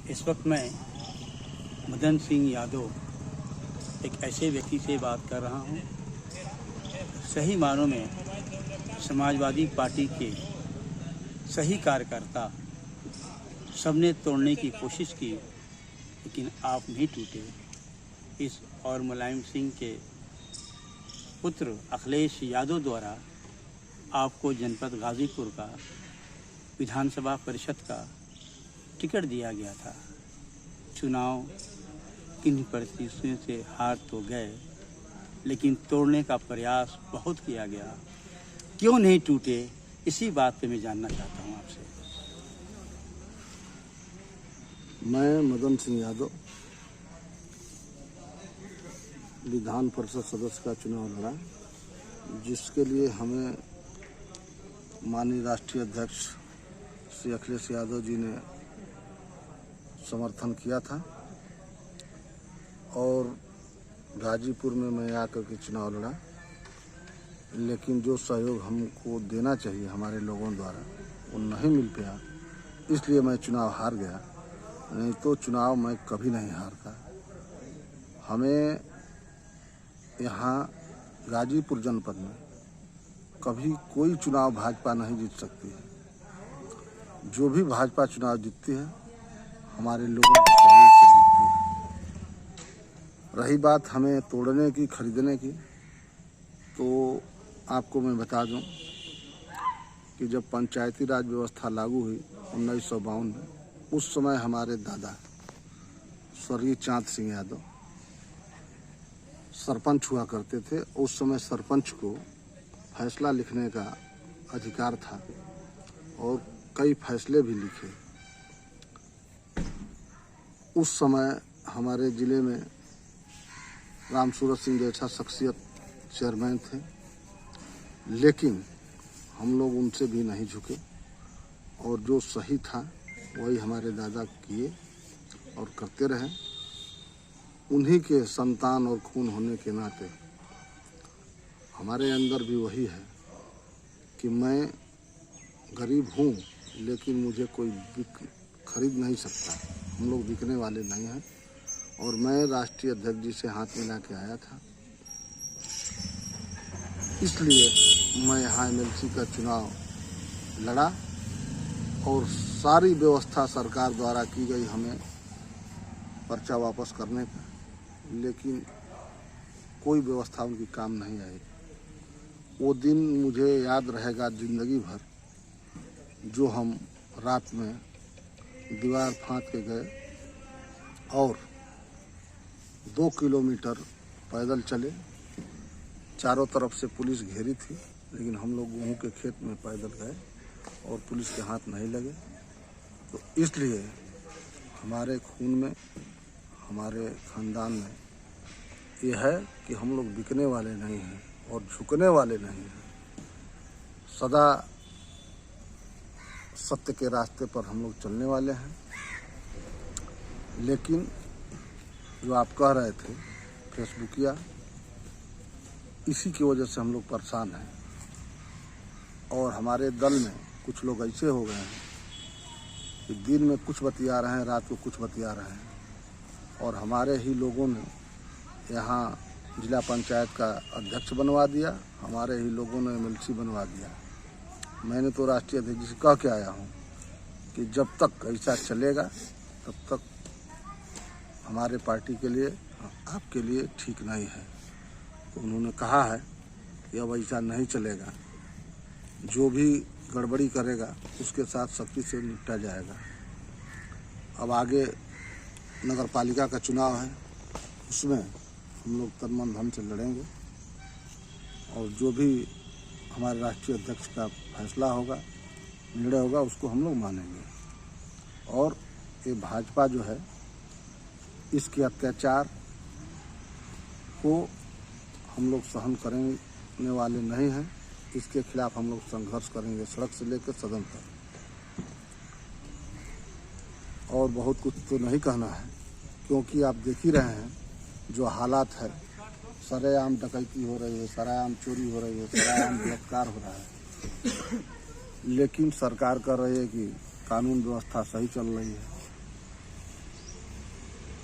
इस वक्त मैं मदन सिंह यादव एक ऐसे व्यक्ति से बात कर रहा हूं, सही मानों में समाजवादी पार्टी के सही कार्यकर्ता सबने तोड़ने की कोशिश की, लेकिन आप नहीं टूटे। इस और मुलायम सिंह के पुत्र अखिलेश यादव द्वारा आपको जनपद गाजीपुर का विधानसभा परिषद का टिकट दिया गया था। चुनाव किन परिस्थितियों से हार तो गए, लेकिन तोड़ने का प्रयास बहुत किया गया। क्यों नहीं टूटे, इसी बात पे मैं जानना चाहता हूँ आपसे। मैं मदन सिंह यादव विधान परिषद सदस्य का चुनाव लड़ा, जिसके लिए हमें माननीय राष्ट्रीय अध्यक्ष श्री अखिलेश यादव जी ने समर्थन किया था और गाजीपुर में मैं आकर के चुनाव लड़ा। लेकिन जो सहयोग हमको देना चाहिए हमारे लोगों द्वारा वो नहीं मिल पाया, इसलिए मैं चुनाव हार गया। नहीं तो चुनाव मैं कभी नहीं हारता। हमें यहाँ गाजीपुर जनपद में कभी कोई चुनाव भाजपा नहीं जीत सकती है। जो भी भाजपा चुनाव जीतती है हमारे लोगों के सहयोग से जीतती है। रही बात हमें तोड़ने की, खरीदने की, तो आपको मैं बता दूं कि जब पंचायती राज व्यवस्था लागू हुई 1952 में, उस समय हमारे दादा स्वर्गीय चांद सिंह यादव सरपंच हुआ करते थे। उस समय सरपंच को फैसला लिखने का अधिकार था और कई फैसले भी लिखे। उस समय हमारे ज़िले में राम सूरत सिंह जैसा शख्सियत चेयरमैन थे, लेकिन हम लोग उनसे भी नहीं झुके और जो सही था वही हमारे दादा किए और करते रहे। उन्हीं के संतान और खून होने के नाते हमारे अंदर भी वही है कि मैं गरीब हूँ, लेकिन मुझे कोई खरीद नहीं सकता। हम लोग बिकने वाले नहीं हैं और मैं राष्ट्रीय अध्यक्ष जी से हाथ मिला के आया था। इसलिए मैं यहाँ एमएलसी का चुनाव लड़ा और सारी व्यवस्था सरकार द्वारा की गई हमें पर्चा वापस करने का, लेकिन कोई व्यवस्था उनकी काम नहीं आई। वो दिन मुझे याद रहेगा जिंदगी भर, जो हम रात में दीवार फांद के गए और 2 किलोमीटर पैदल चले। चारों तरफ से पुलिस घेरी थी, लेकिन हम लोग गेहूं के खेत में पैदल गए और पुलिस के हाथ नहीं लगे। तो इसलिए हमारे खून में, हमारे खानदान में ये है कि हम लोग बिकने वाले नहीं हैं और झुकने वाले नहीं हैं। सदा सत्य के रास्ते पर हम लोग चलने वाले हैं। लेकिन जो आप कह रहे थे फेसबुकिया, इसी की वजह से हम लोग परेशान हैं और हमारे दल में कुछ लोग ऐसे हो गए हैं कि दिन में कुछ बतिया रहे हैं, रात को कुछ बतिया रहे हैं। और हमारे ही लोगों ने यहाँ जिला पंचायत का अध्यक्ष बनवा दिया, हमारे ही लोगों ने एमएलसी बनवा दिया। मैंने तो राष्ट्रीय अध्यक्ष जी से कह के आया हूँ कि जब तक ऐसा चलेगा तब तक हमारे पार्टी के लिए, आपके लिए ठीक नहीं है। तो उन्होंने कहा है कि अब ऐसा नहीं चलेगा, जो भी गड़बड़ी करेगा उसके साथ सख्ती से निपटा जाएगा। अब आगे नगर पालिका का चुनाव है, उसमें हम लोग तन मन धन से लड़ेंगे और जो भी हमारे राष्ट्रीय अध्यक्ष का फैसला होगा, निर्णय होगा, उसको हम लोग मानेंगे। और ये भाजपा जो है, इसके अत्याचार को हम लोग सहन करने वाले नहीं हैं। इसके खिलाफ हम लोग संघर्ष करेंगे, सड़क से लेकर सदन तक। और बहुत कुछ तो नहीं कहना है, क्योंकि आप देख ही रहे हैं जो हालात है। सरेआम डकैती हो रही है, सरेआम चोरी हो रही है, सरेआम बलात्कार हो रहा है, लेकिन सरकार कर रही है कि कानून व्यवस्था सही चल रही है।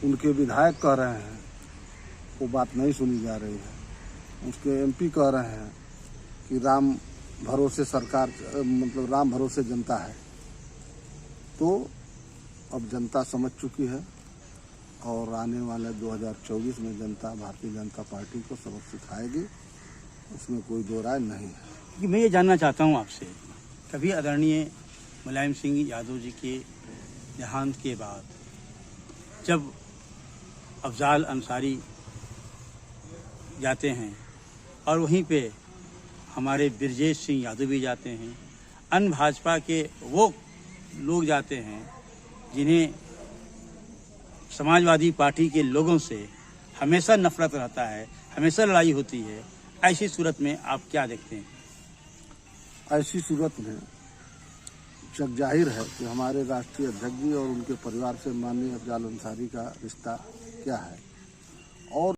उनके विधायक कह रहे हैं वो बात नहीं सुनी जा रही है। उसके एमपी कह रहे हैं कि राम भरोसे सरकार, मतलब राम भरोसे जनता है। तो अब जनता समझ चुकी है और आने वाले 2024 में जनता भारतीय जनता पार्टी को सबक सिखाएगी, उसमें कोई दो राय नहीं है। कि मैं ये जानना चाहता हूँ आपसे, कभी आदरणीय मुलायम सिंह यादव जी के देहांत के बाद जब अफजाल अंसारी जाते हैं और वहीं पे हमारे ब्रजेश सिंह यादव भी जाते हैं, अन्य भाजपा के वो लोग जाते हैं जिन्हें समाजवादी पार्टी के लोगों से हमेशा नफरत रहता है, हमेशा लड़ाई होती है, ऐसी सूरत में आप क्या देखते हैं? ऐसी सूरत में जग जाहिर है कि हमारे राष्ट्रीय अध्यक्ष जी और उनके परिवार से माननीय अफजाल अंसारी का रिश्ता क्या है। और